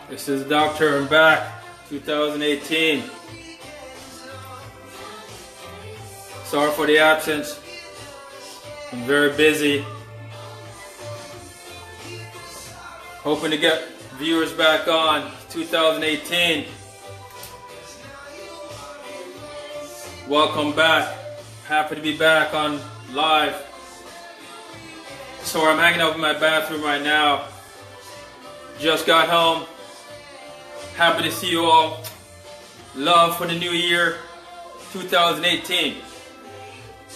This is the doctor. I'm back. 2018. Sorry for the absence. I'm very busy. Hoping to get viewers back on 2018. Welcome back. Happy to be back on live. So I'm hanging out in my bathroom right now. Just got home. Happy to see you all. Love for the new year 2018.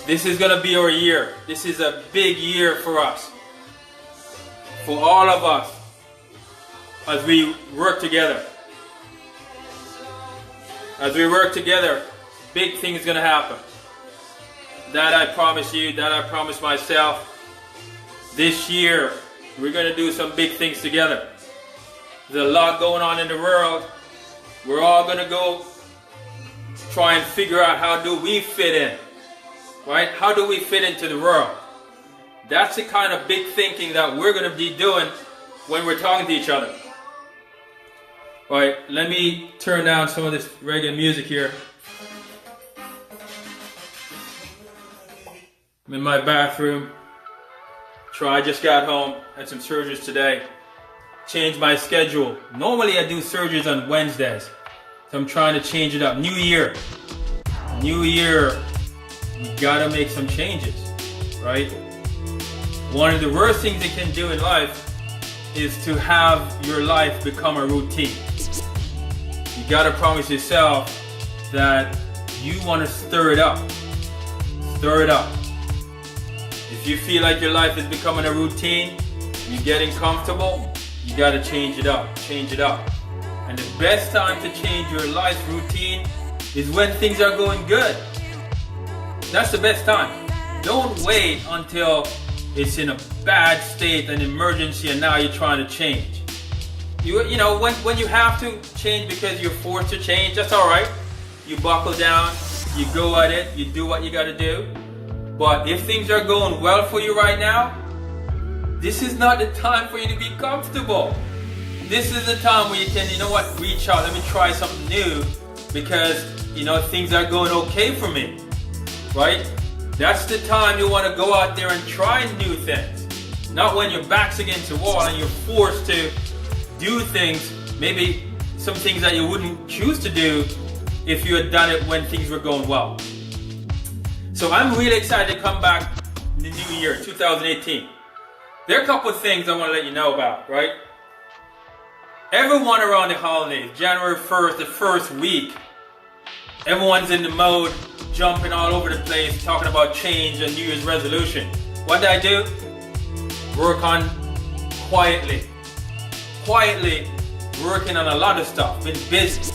This is going to be our year. This is a big year for us. For all of us. As we work together. As we work together, big things going to happen. That I promise you, that I promise myself. This year, we're going to do some big things together. There's a lot going on in the world. We're all going to go try and figure out how do we fit in. Right? How do we fit into the world? That's the kind of big thinking that we're going to be doing when we're talking to each other. Alright, let me turn down some of this reggae music here. I'm in my bathroom. I just got home, had some surgeries today. Changed my schedule. Normally I do surgeries on Wednesdays. So I'm trying to change it up. New year. New year. You gotta make some changes. Right? One of the worst things you can do in life is to have your life become a routine. You gotta promise yourself that you want to stir it up. Stir it up. If you feel like your life is becoming a routine, you're getting comfortable, you gotta change it up. Change it up. And the best time to change your life routine is when things are going good. That's the best time. Don't wait until it's in a bad state, an emergency, and now you're trying to change. You know, when you have to change because you're forced to change, that's alright. You buckle down, you go at it, you do what you gotta do. But if things are going well for you right now, this is not the time for you to be comfortable. This is the time where you can, you know what, reach out, let me try something new because, you know, things are going okay for me, right? That's the time you want to go out there and try new things. Not when your back's against the wall and you're forced to do things, maybe some things that you wouldn't choose to do if you had done it when things were going well. So I'm really excited to come back in the new year, 2018. There are a couple of things I want to let you know about, right? Everyone around the holidays, January 1st, the first week, everyone's in the mode, jumping all over the place, talking about change and New Year's resolution. What did I do? Work on quietly working on a lot of stuff, been busy,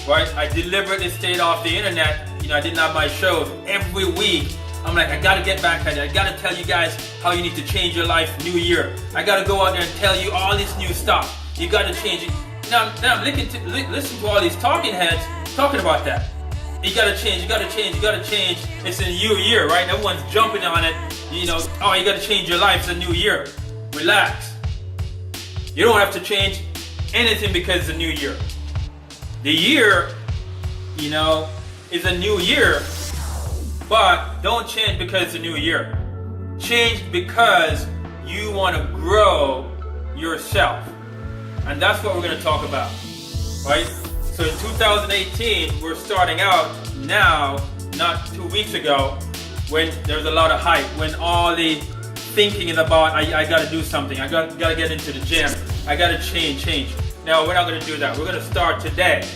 right? I deliberately stayed off the internet. You know, I didn't have my shows every week. I'm like, I gotta get back at it. I gotta tell you guys how you need to change your life new year. I gotta go out there and tell you all this new stuff. You gotta change it. Now I'm listen to all these talking heads talking about that. You gotta change, you gotta change, you gotta change. It's a new year, right? Everyone's jumping on it. You know, oh, you gotta change your life. It's a new year. Relax. You don't have to change anything because it's a new year. The year, you know, is a new year, but don't change because it's a new year. Change because you want to grow yourself. And that's what we're going to talk about, right? So in 2018, we're starting out now, not 2 weeks ago, when there's a lot of hype, when all the thinking is about, I got to do something, I got to get into the gym, I got to change. Now, we're not going to do that. We're going to start today.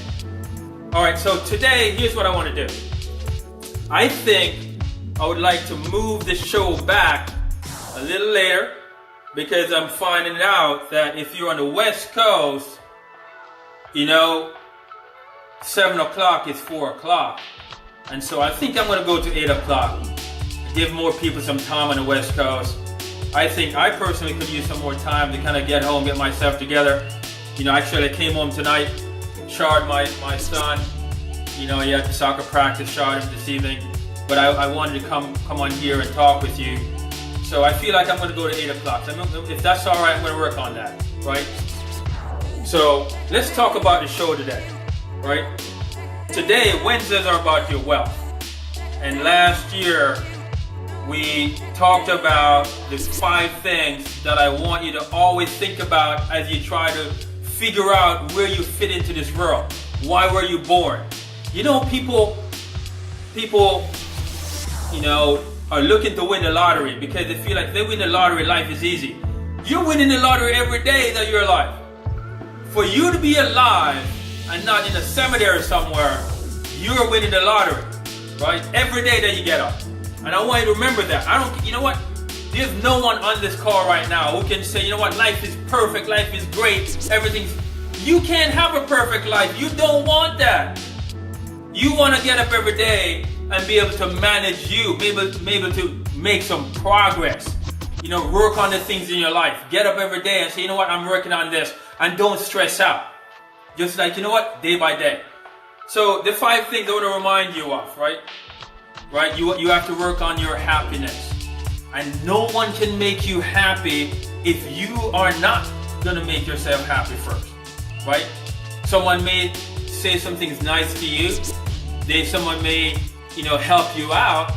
All right, so today, here's what I want to do. I think I would like to move the show back a little later because I'm finding out that if you're on the West Coast, you know, 7 o'clock is 4 o'clock. And so I think I'm going to go to 8 o'clock, give more people some time on the West Coast. I think I personally could use some more time to kind of get home, get myself together. You know, actually I came home tonight, showered my son. You know, he had the soccer practice, showered him this evening. But I wanted to come on here and talk with you. So I feel like I'm going to go to 8 o'clock. So if that's all right, I'm going to work on that, right? So let's talk about the show today, right? Today, Wednesdays are about your wealth. And last year, we talked about the 5 things that I want you to always think about as you try to figure out where you fit into this world. Why were you born? You know, people, you know, are looking to win the lottery because they feel like they win the lottery, life is easy. You're winning the lottery every day that you're alive. For you to be alive and not in a cemetery somewhere, you're winning the lottery, right? Every day that you get up. And I want you to remember that. You know what? There's no one on this call right now who can say, you know what, life is perfect, life is great, everything's... You can't have a perfect life. You don't want that. You want to get up every day and be able to manage you, be able to make some progress. You know, work on the things in your life. Get up every day and say, you know what, I'm working on this. And don't stress out. Just like, you know what, day by day. So the 5 things I want to remind you of, right? Right, you have to work on your happiness. And no one can make you happy if you are not going to make yourself happy first. Right? Someone may say something nice to you. Someone may, you know, help you out.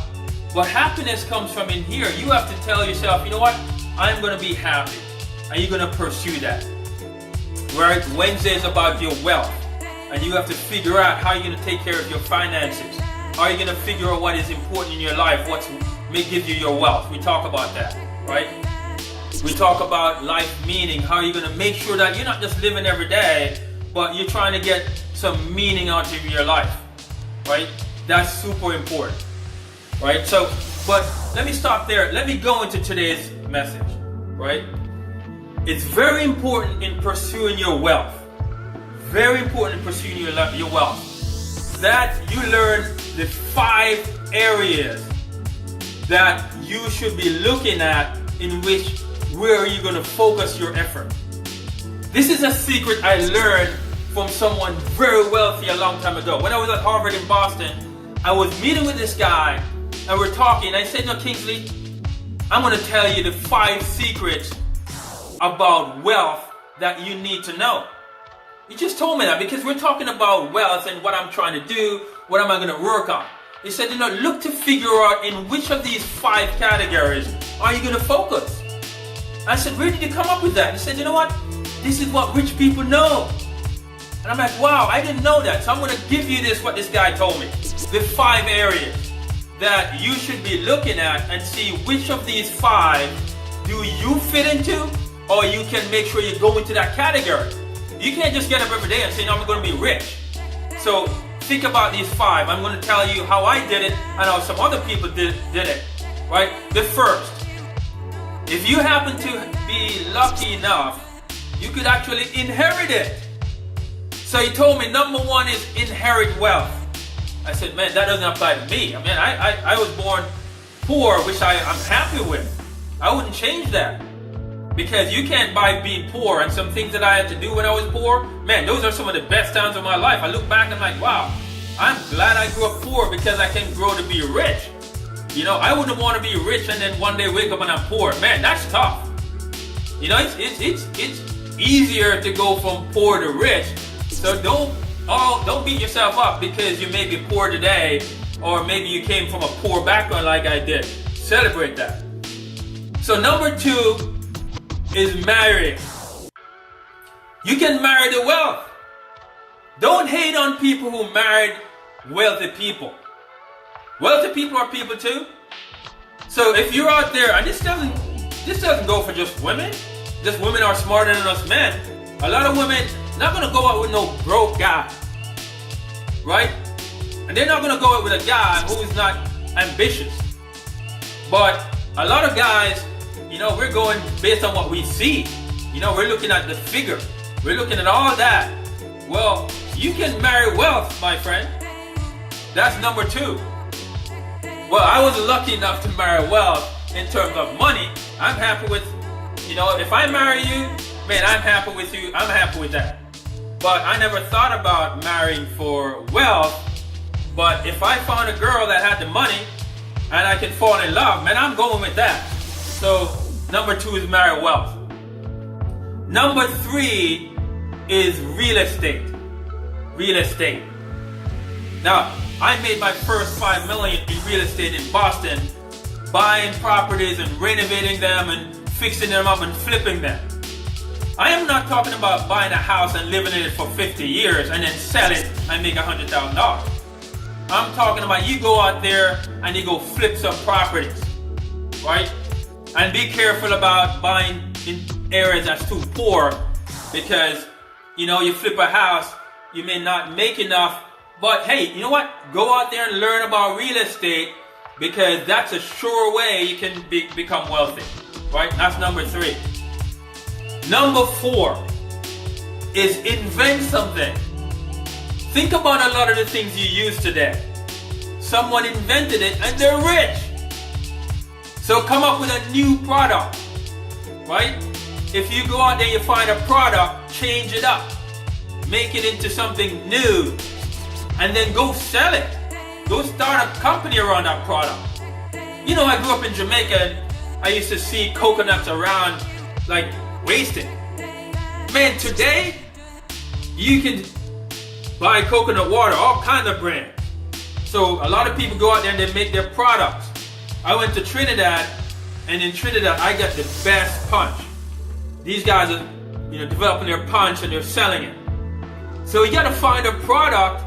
But happiness comes from in here. You have to tell yourself, you know what? I'm going to be happy. And you're going to pursue that. Right? Wednesday is about your wealth. And you have to figure out how you're going to take care of your finances. How are you going to figure out what is important in your life? What may give you your wealth? We talk about that. Right? We talk about life meaning. How are you going to make sure that you're not just living every day, but you're trying to get some meaning out of your life, right? That's super important, right? So, but let me stop there. Let me go into today's message, right? It's very important in pursuing your wealth. Very important in pursuing your wealth. That you learn the 5 areas that you should be looking at in which where are you going to focus your effort? This is a secret I learned from someone very wealthy a long time ago. When I was at Harvard in Boston, I was meeting with this guy and we're talking. I said, no, Kingsley, I'm going to tell you the 5 secrets about wealth that you need to know. He just told me that because we're talking about wealth and what I'm trying to do, what am I going to work on. He said, you know, look to figure out in which of these 5 categories are you going to focus. I said, where did you come up with that? He said, you know what? This is what rich people know. And I'm like, wow, I didn't know that. So I'm going to give you what this guy told me. The 5 areas that you should be looking at and see which of these 5 do you fit into, or you can make sure you go into that category. You can't just get up every day and say, no, I'm going to be rich. So think about these 5. I'm going to tell you how I did it and how some other people did it. Right? The first. If you happen to be lucky enough, you could actually inherit it. So he told me number 1 is inherit wealth. I said, man, that doesn't apply to me. I mean, I was born poor, which I'm happy with. I wouldn't change that. Because you can't buy being poor, and some things that I had to do when I was poor, man, those are some of the best times of my life. I look back and I'm like, wow, I'm glad I grew up poor because I can grow to be rich. You know, I wouldn't want to be rich and then one day wake up and I'm poor. Man, that's tough. You know, it's easier to go from poor to rich. So don't beat yourself up because you may be poor today, or maybe you came from a poor background like I did. Celebrate that. So number 2 is marrying. You can marry the wealth. Don't hate on people who married wealthy people. Wealthy people are people too. So if you're out there, and this doesn't go for just women. Just women are smarter than us men. A lot of women not gonna go out with no broke guy, right? And they're not gonna go out with a guy who's not ambitious. But a lot of guys, you know, we're going based on what we see. You know, we're looking at the figure. We're looking at all that. Well, you can marry wealth, my friend. That's number 2. Well, I was lucky enough to marry wealth in terms of money. I'm happy with, you know, if I marry you, man, I'm happy with you. I'm happy with that. But I never thought about marrying for wealth. But if I found a girl that had the money and I can fall in love, man, I'm going with that. So number 2 is marry wealth. Number 3 is real estate. Real estate. Now, I made my first $5 million in real estate in Boston, buying properties and renovating them and fixing them up and flipping them. I am not talking about buying a house and living in it for 50 years and then sell it and make $100,000. I'm talking about you go out there and you go flip some properties, right? And be careful about buying in areas that's too poor, because, you know, you flip a house, you may not make enough, but hey, you know what? Go out there and learn about real estate, because that's a sure way you can become wealthy, right? That's number 3. Number 4 is invent something. Think about a lot of the things you use today. Someone invented it and they're rich. So come up with a new product, right? If you go out there, you find a product, change it up, make it into something new, and then go sell it. Go start a company around that product. You know, I grew up in Jamaica and I used to see coconuts around like wasted. Man, today you can buy coconut water, all kinds of brands. So a lot of people go out there and they make their products. I went to Trinidad, and in Trinidad I got the best punch. These guys are, you know, developing their punch and they're selling it. So you got to find a product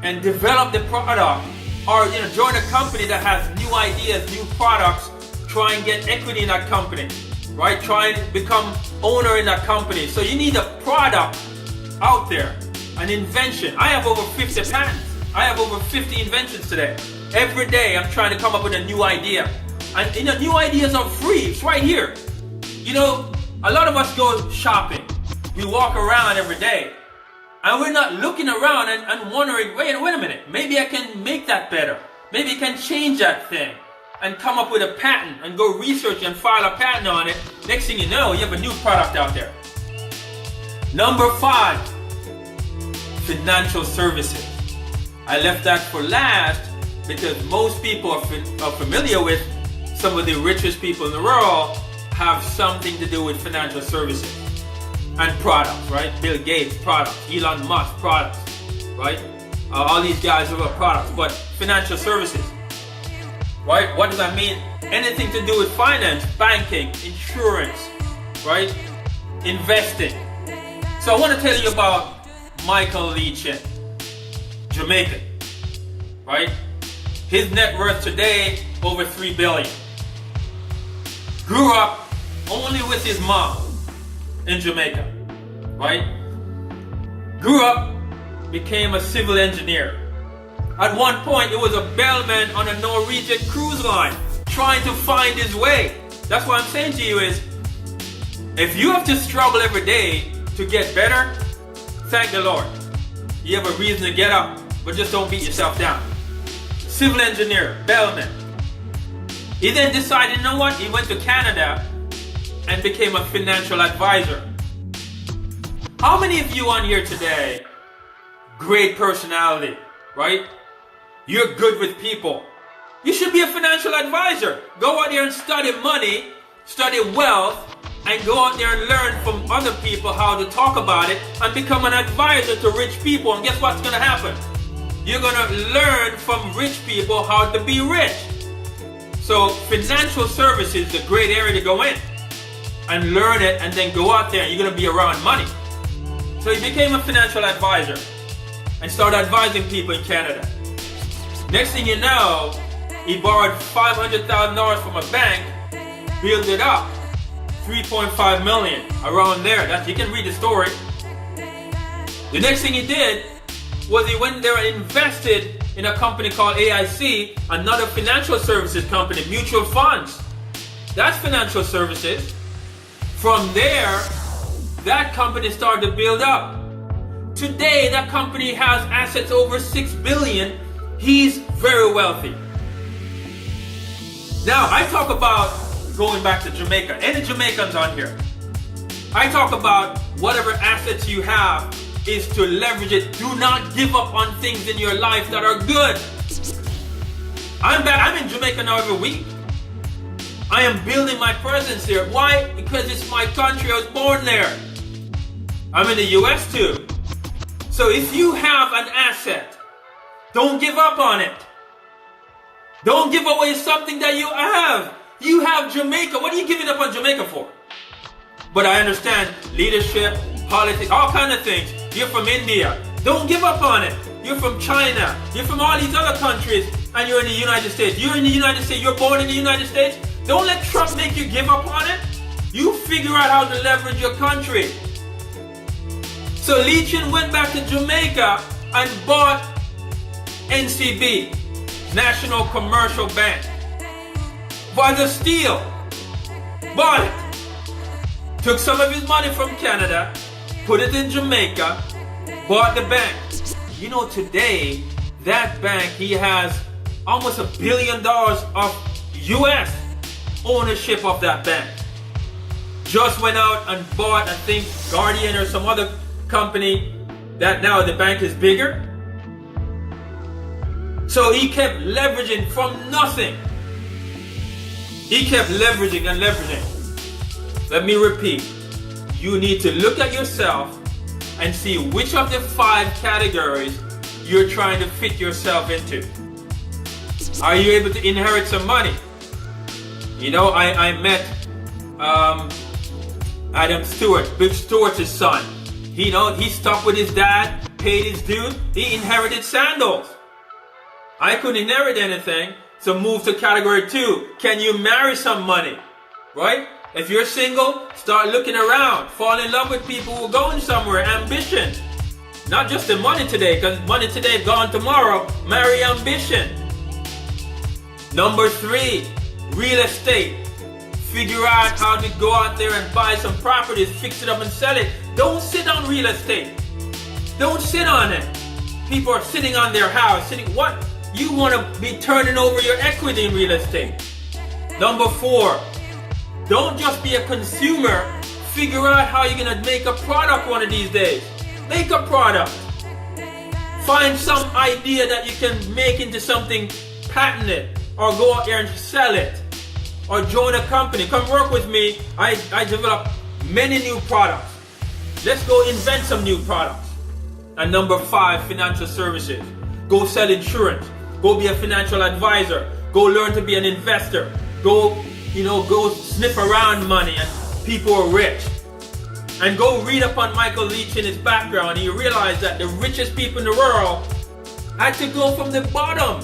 and develop the product, or, you know, join a company that has new ideas, new products. Try and get equity in that company, right? Try and become owner in that company. So you need a product out there, an invention. I have over 50 patents. I have over 50 inventions today. Every day I'm trying to come up with a new idea. And, you know, new ideas are free. It's right here. You know, a lot of us go shopping. We walk around every day. And we're not looking around and wondering, wait a minute, maybe I can make that better. Maybe I can change that thing and come up with a patent and go research and file a patent on it. Next thing you know, you have a new product out there. Number 5, financial services. I left that for last because most people are familiar with some of the richest people in the world have something to do with financial services and products, right? Bill Gates, products. Elon Musk, products, right? All these guys have products, but financial services, right? What does that mean? Anything to do with finance, banking, insurance, right? Investing. So I want to tell you about Michael Leachin, Jamaican, right? His net worth today, over $3 billion. Grew up only with his mom in Jamaica, right? Grew up, became a civil engineer. At one point, he was a bellman on a Norwegian cruise line, trying to find his way. That's what I'm saying to you is, if you have to struggle every day to get better, thank the Lord. You have a reason to get up, but just don't beat yourself down. Civil engineer, bellman. He then decided, you know what? He went to Canada and became a financial advisor. How many of you on here today, great personality, right? You're good with people. You should be a financial advisor. Go out there and study money, study wealth, and go out there and learn from other people how to talk about it and become an advisor to rich people. And guess what's going to happen? You're going to learn from rich people how to be rich. So financial services is a great area to go in and learn it, and then go out there and you're going to be around money. So he became a financial advisor and started advising people in Canada. Next thing you know, he borrowed $500,000 from a bank, built it up, $3.5 million, around there. That you can read the story. The next thing he did was he went there and invested in a company called AIC, another financial services company, mutual funds. That's financial services. From there, that company started to build up. Today, that company has assets over $6 billion. He's very wealthy. Now, I talk about going back to Jamaica. Any Jamaicans on here? I talk about whatever assets you have is to leverage it. Do not give up on things in your life that are good. I'm in Jamaica now every week. I am building my presence here. Why? Because it's my country. I was born there. I'm in the US too. So if you have an asset, don't give up on it. Don't give away something that you have. You have Jamaica. What are you giving up on Jamaica for? But I understand leadership, politics, all kinds of things. You're from India. Don't give up on it. You're from China. You're from all these other countries, and you're in the United States. You're in the United States. You're born in the United States. Don't let Trump make you give up on it. You figure out how to leverage your country. So Leechin went back to Jamaica and bought NCB, National Commercial Bank. Bought a steal. Bought it. Took some of his money from Canada, put it in Jamaica, bought the bank. You know, today, that bank, he has almost $1 billion of US ownership of that bank. Just went out and bought, I think, Guardian or some other company that now the bank is bigger. So he kept leveraging from nothing. He kept leveraging and leveraging. Let me repeat. You need to look at yourself and see which of the 5 categories you're trying to fit yourself into. Are you able to inherit some money? You know, I met Adam Stewart, Big Stewart's son. He stuck with his dad, paid his dues, he inherited sandals. I couldn't inherit anything, so move to category 2. Can you marry some money? Right? If you're single, start looking around. Fall in love with people who are going somewhere. Ambition. Not just the money today, because money today is gone tomorrow. Marry ambition. Number 3, real estate. Figure out how to go out there and buy some properties, fix it up and sell it. Don't sit on real estate. Don't sit on it. People are sitting on their house. What? You want to be turning over your equity in real estate. Number 4, don't just be a consumer. Figure out how you're going to make a product one of these days. Make a product. Find some idea that you can make into something patented, or go out there and sell it, or join a company. Come work with me. I develop many new products. Let's go invent some new products. And number 5, financial services. Go sell insurance. Go be a financial advisor. Go learn to be an investor. Go sniff around money and people are rich. And go read up on Michael Leach and his background, and you realize that the richest people in the world had to go from the bottom.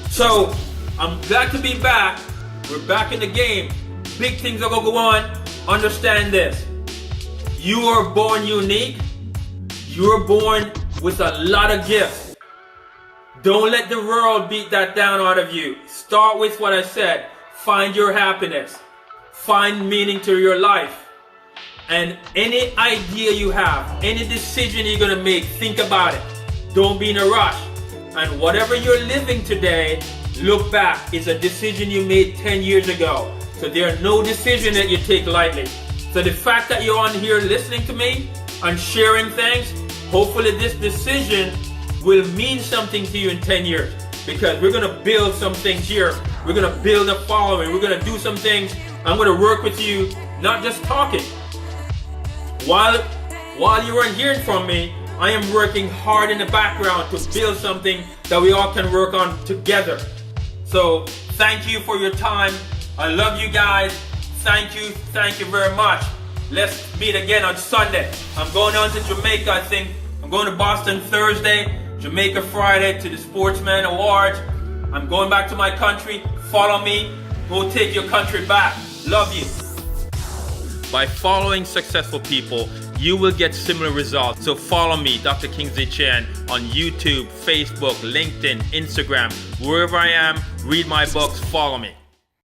So I'm glad to be back. We're back in the game. Big things are going to go on. Understand this. You are born unique. You are born with a lot of gifts. Don't let the world beat that down out of you. Start with what I said. Find your happiness. Find meaning to your life. And any idea you have, any decision you're going to make, think about it. Don't be in a rush. And whatever you're living today, look back. It's a decision you made 10 years ago. So there are no decisions that you take lightly. So the fact that you're on here listening to me and sharing things, hopefully this decision will mean something to you in 10 years. Because we're going to build some things here. We're going to build a following. We're going to do some things. I'm going to work with you, not just talking. While you weren't hearing from me, I am working hard in the background to build something that we all can work on together. So thank you for your time. I love you guys. Thank you very much. Let's meet again on Sunday. I'm going on to Jamaica, I think. I'm going to Boston Thursday, Jamaica Friday to the Sportsman Awards. I'm going back to my country. Follow me. Go take your country back. Love you. By following successful people, you will get similar results. So follow me, Dr. Kingsley Chen, on YouTube, Facebook, LinkedIn, Instagram, wherever I am. Read my books, follow me.